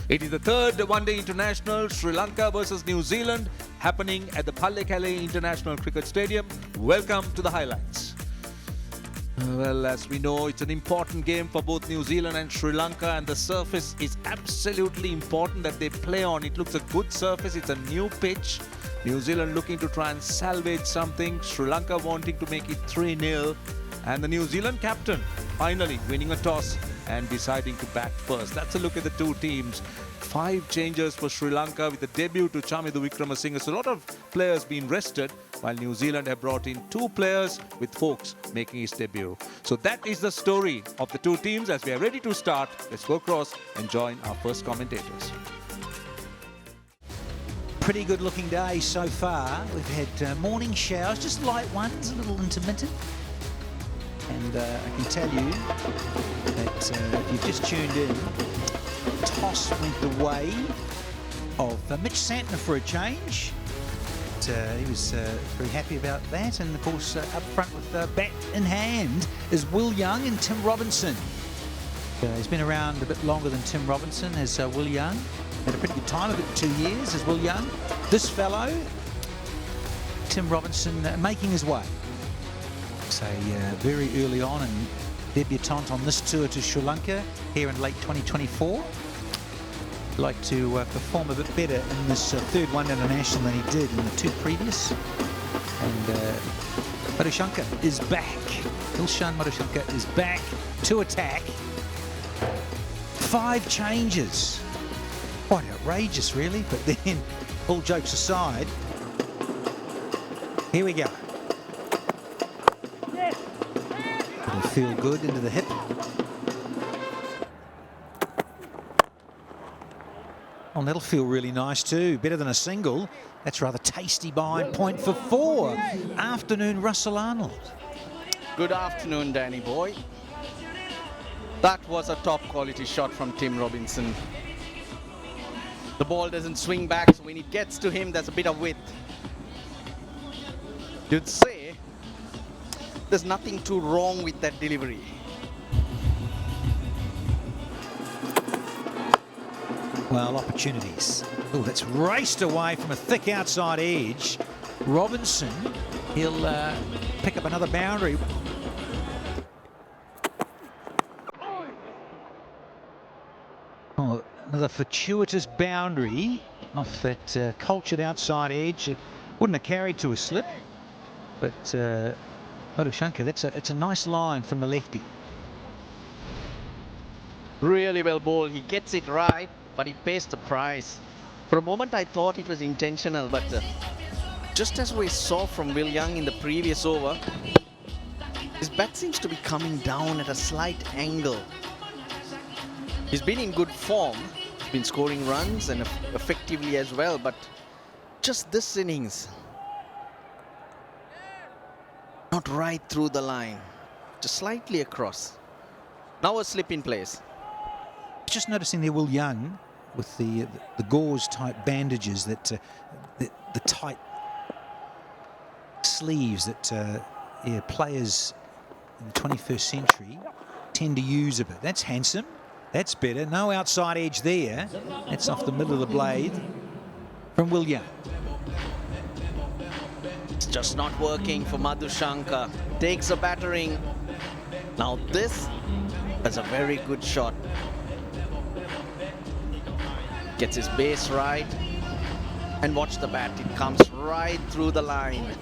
It is the third one-day international, Sri Lanka versus New Zealand, happening at the Pallekele International Cricket Stadium. Welcome to the highlights. Well, as we know, it's an important game for both New Zealand and Sri Lanka, and the surface is absolutely important that they play on. It looks a good surface. It's a new pitch. New Zealand looking to try and salvage something. Sri Lanka wanting to make it 3-0. And the New Zealand captain finally winning a toss and deciding to bat first. That's a look at the two teams. 5 changes for Sri Lanka with the debut to Chamithru Wickramasinghe. So a lot of players being rested, while New Zealand have brought in 2 players, with Foakes making his debut. So that is the story of the two teams. As we are ready to start, let's go across and join our first commentators. Pretty good looking day so far. We've had morning showers, just light ones, a little intermittent. And I can tell you that if you've just tuned in, toss went the way of Mitch Santner for a change. He was very happy about that. And of course, up front with bat in hand is Will Young and Tim Robinson. He's been around a bit longer than Tim Robinson as Will Young. Had a pretty good time of it, 2 years as Will Young. This fellow, Tim Robinson, making his way. So very early on and debutant on this tour to Sri Lanka here in late 2024. Like to perform a bit better in this third one international than he did in the 2 previous. And Madhushanka is back. Dilshan Madhushanka is back to attack. 5 changes. Quite outrageous, really. But then, all jokes aside, here we go. It'll feel good into the hip. Oh, that'll feel really nice too. Better than a single. That's rather tasty behind point for 4. Afternoon, Russell Arnold. Good afternoon, Danny boy. That was a top quality shot from Tim Robinson. The ball doesn't swing back, so when it gets to him, there's a bit of width. You'd say there's nothing too wrong with that delivery. Well, opportunities. Oh, that's raced away from a thick outside edge. Robinson, he'll pick up another boundary. Oh, another fortuitous boundary off that cultured outside edge. It wouldn't have carried to a slip, but Madhushanka, it's a nice line from the lefty. Really well bowled. He gets it right, but he pays the price. For a moment, I thought it was intentional, but just as we saw from Will Young in the previous over, his bat seems to be coming down at a slight angle. He's been in good form. He's been scoring runs and effectively as well, but just this innings, not right through the line, just slightly across. Now a slip in place. Just noticing there, Will Young, with the gauze type bandages, that the tight sleeves that players in the 21st century tend to use a bit. That's handsome. That's better. No outside edge there. That's off the middle of the blade from Will Young. It's just not working for Madhushanka. Takes a battering. Now this is a very good shot. Gets his base right. And watch the bat. It comes right through the line.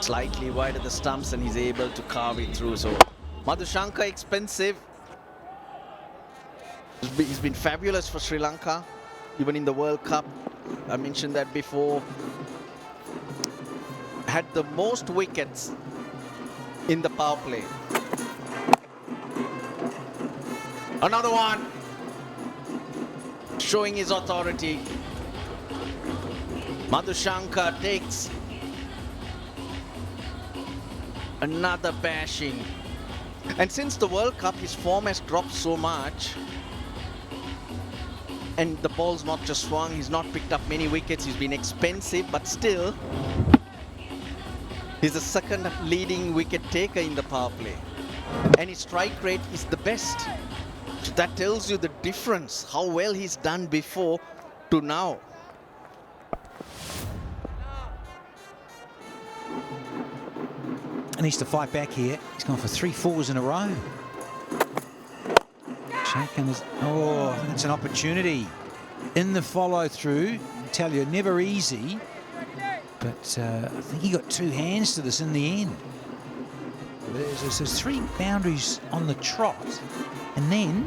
Slightly wide of the stumps, and he's able to carve it through. So Madhushanka expensive. He's been fabulous for Sri Lanka, even in the World Cup. I mentioned that before. Had the most wickets in the power play. Another one. Showing his authority. Madhushanka takes another bashing. And since the World Cup, his form has dropped so much. And the ball's not just swung, he's not picked up many wickets, he's been expensive, but still, he's the second leading wicket taker in the power play. and his strike rate is the best. So that tells you the difference, how well he's done before to now. And needs to fight back here. He's gone for 3 fours in a row. Oh, that's an opportunity in the follow through. I tell you, never easy. But I think he got 2 hands to this in the end. There's 3 boundaries on the trot, and then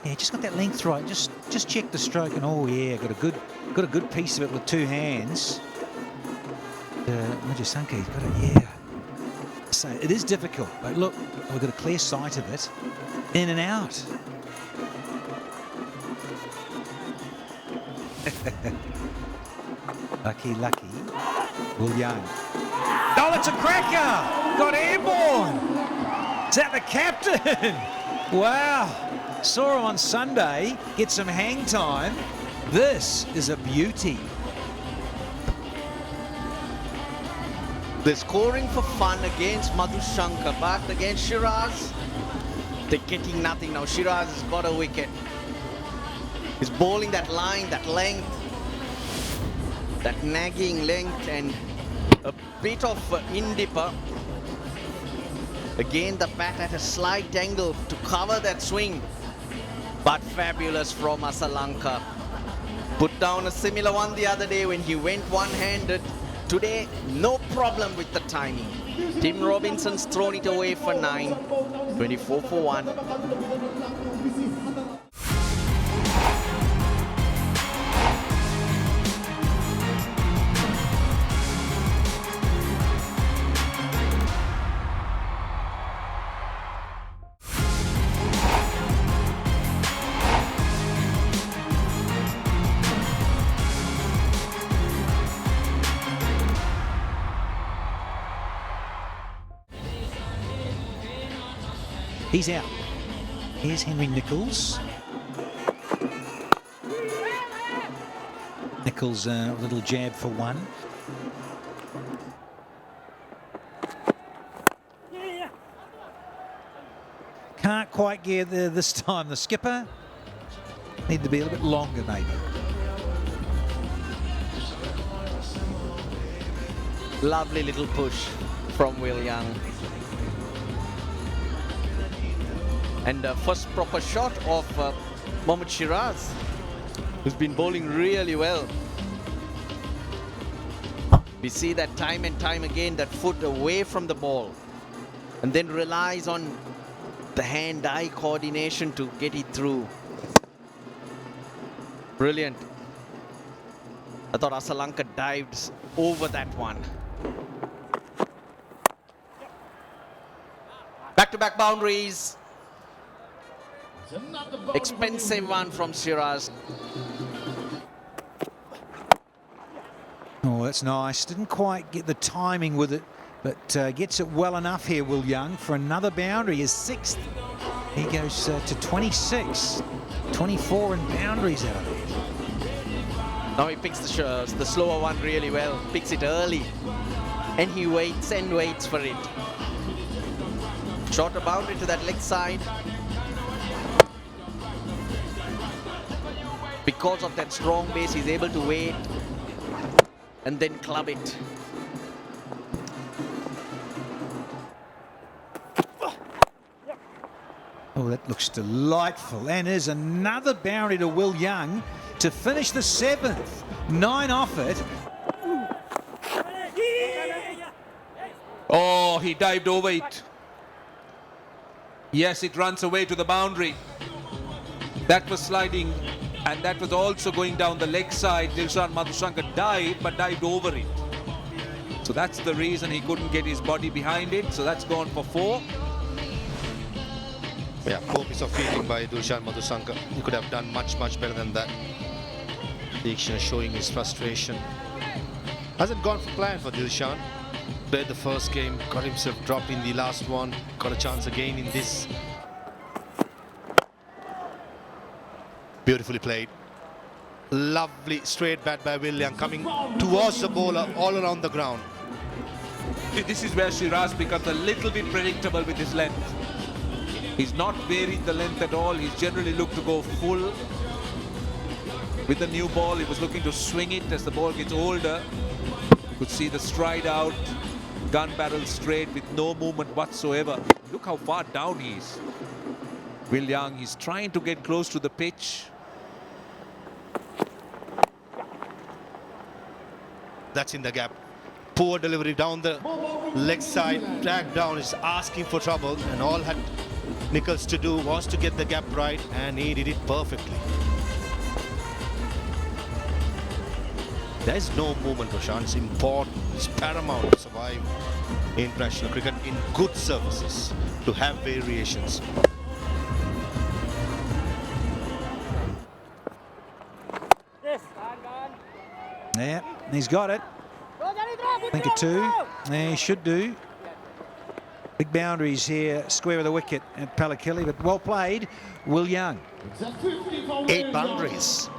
yeah, just got that length right. Just check the stroke, and oh yeah, got a good piece of it with 2 hands. Madusanka's got it, yeah. So it is difficult, but look, we've got a clear sight of it, in and out. Lucky. Will Young. Oh, it's a cracker! Got airborne! Is that the captain? Wow. Saw him on Sunday, get some hang time. This is a beauty. They're scoring for fun against Madhushanka, but against Shiraz, they're getting nothing now. Shiraz has got a wicket. He's bowling that line, that length, that nagging length, and a bit of in-dipper. Again, the bat at a slight angle to cover that swing, but fabulous from Lanka. Put down a similar one the other day when he went one-handed. Today, no problem with the timing. Tim Robinson's thrown it away for 9, 24 for 1. He's out. Here's Henry Nicholls. Nicholls a little jab for 1. Can't quite get there this time. The skipper need to be a little bit longer, maybe. Lovely little push from Will Young. And first proper shot of Mohammad Shiraz, who's been bowling really well. We see that time and time again, that foot away from the ball, and then relies on the hand-eye coordination to get it through. Brilliant. I thought Lanka dived over that one. Back-to-back boundaries. Expensive one from Shiraz. Oh, that's nice. Didn't quite get the timing with it, but gets it well enough here, Will Young, for another boundary. His 6th. He goes to 26. 24 in boundaries out of it. Now he picks the slower one really well. Picks it early. And he waits and waits for it. Shorter boundary to that leg side. Because of that strong base, he's able to wait and then club it. Oh, that looks delightful. And there's another boundary to Will Young to finish the 7th. 9 off it. Oh, he dived over it. Yes, it runs away to the boundary. That was sliding, and that was also going down the leg side. Dilshan Madhushanka dived, but dived over it. So that's the reason he couldn't get his body behind it. So that's gone for 4. Yeah, poor piece of fielding by Dilshan Madhushanka. He could have done much better than that. Dilshan showing his frustration. Hasn't gone for plan for Dilshan. Played the first game, got himself dropped in the last one, got a chance again in this. Beautifully played. Lovely straight bat by Will Young, coming towards the bowler all around the ground. This is where Shiraz becomes a little bit predictable with his length. He's not varied the length at all. He's generally looked to go full. With the new ball, he was looking to swing it. As the ball gets older, you could see the stride out, gun barrel straight with no movement whatsoever. Look how far down he is. Will Young, he's trying to get close to the pitch. That's in the gap. Poor delivery down the leg side. Drag down is asking for trouble, and all had Nichols to do was to get the gap right, and he did it perfectly. There's no movement, Roshan. It's important, it's paramount to survive international cricket in good surfaces, to have variations. Yeah, he's got it. I think a 2. Yeah, he should do. Big boundaries here, square of the wicket at Pallekele, but well played, Will Young. 8 boundaries.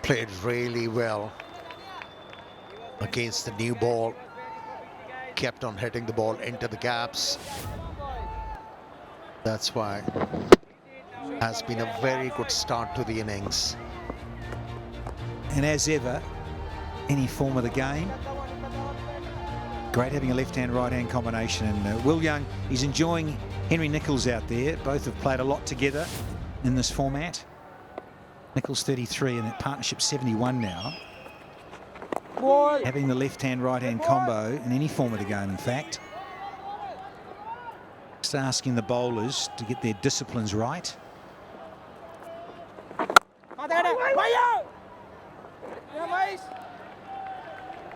Played really well against the new ball. Kept on hitting the ball into the gaps. That's why has been a very good start to the innings. And as ever, any form of the game, great having a left-hand, right-hand combination. And Will Young, he's enjoying Henry Nichols out there. Both have played a lot together in this format. Nichols 33 and that partnership 71 now. Having the left-hand, right-hand combo in any form of the game, in fact. Just asking the bowlers to get their disciplines right.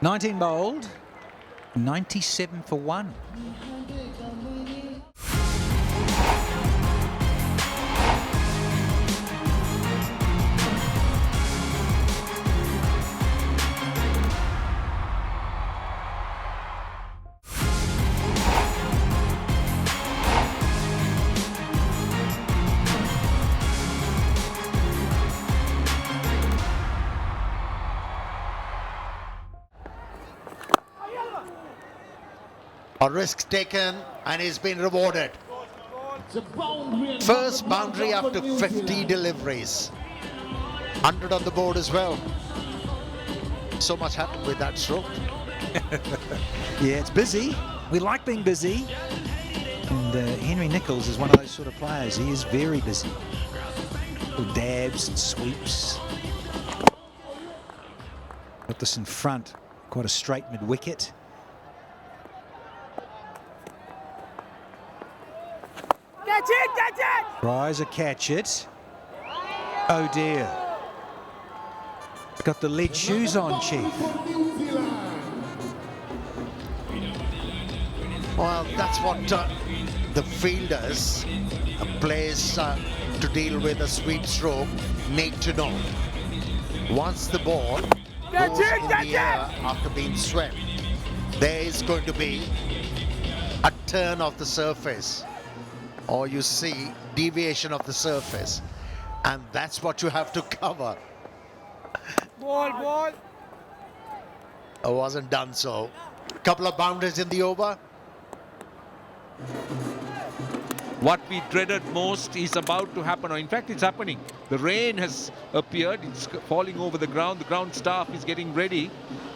19 bowled, 97 for 1. A risk taken, and he's been rewarded. First boundary after 50 deliveries. 100 on the board as well. So much happened with that stroke. Yeah, it's busy. We like being busy. And Henry Nichols is one of those sort of players. He is very busy. Little dabs and sweeps. Got this in front. Quite a straight mid-wicket. Tries a catch it. Oh dear. Got the lead shoes on, Chief. Well, that's what the fielders, players to deal with a sweep stroke, need to know. Once the ball goes in the air after being swept, there is going to be a turn of the surface, or you see deviation of the surface, and that's what you have to cover. Ball. It wasn't done so. Couple of boundaries in the over. What we dreaded most is about to happen, or in fact it's happening. The rain has appeared, it's falling over the ground staff is getting ready,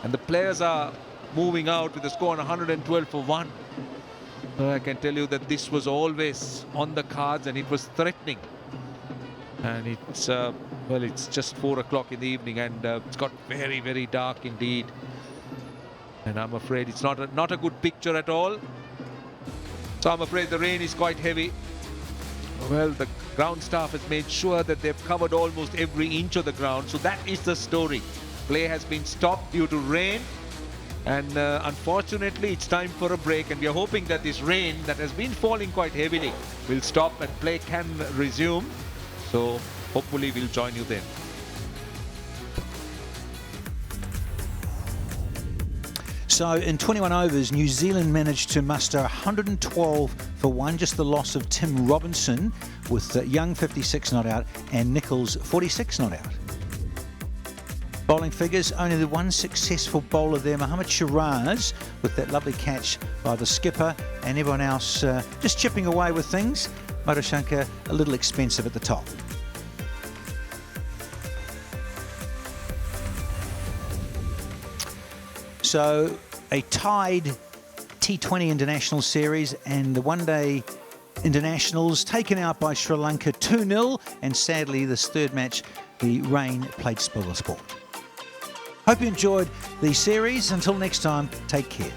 and the players are moving out with a score on 112 for 1. I can tell you that this was always on the cards, and it was threatening. And it's well, it's just 4 o'clock in the evening, and it's got very, very dark indeed. And I'm afraid it's not a good picture at all. So I'm afraid the rain is quite heavy. Well, the ground staff has made sure that they've covered almost every inch of the ground. So that is the story. Play has been stopped due to rain. And unfortunately, it's time for a break. And we are hoping that this rain that has been falling quite heavily will stop and play can resume. So hopefully we'll join you then. So in 21 overs, New Zealand managed to muster 112 for 1, just the loss of Tim Robinson, with Young 56 not out and Nichols 46 not out. Bowling figures, only the one successful bowler there, Mohammad Shiraz, with that lovely catch by the skipper, and everyone else just chipping away with things. Madhushankar a little expensive at the top. So a tied T20 International Series and the one-day internationals taken out by Sri Lanka 2-0, and sadly this third match the rain played spoil the sport. Hope you enjoyed the series. Until next time, take care.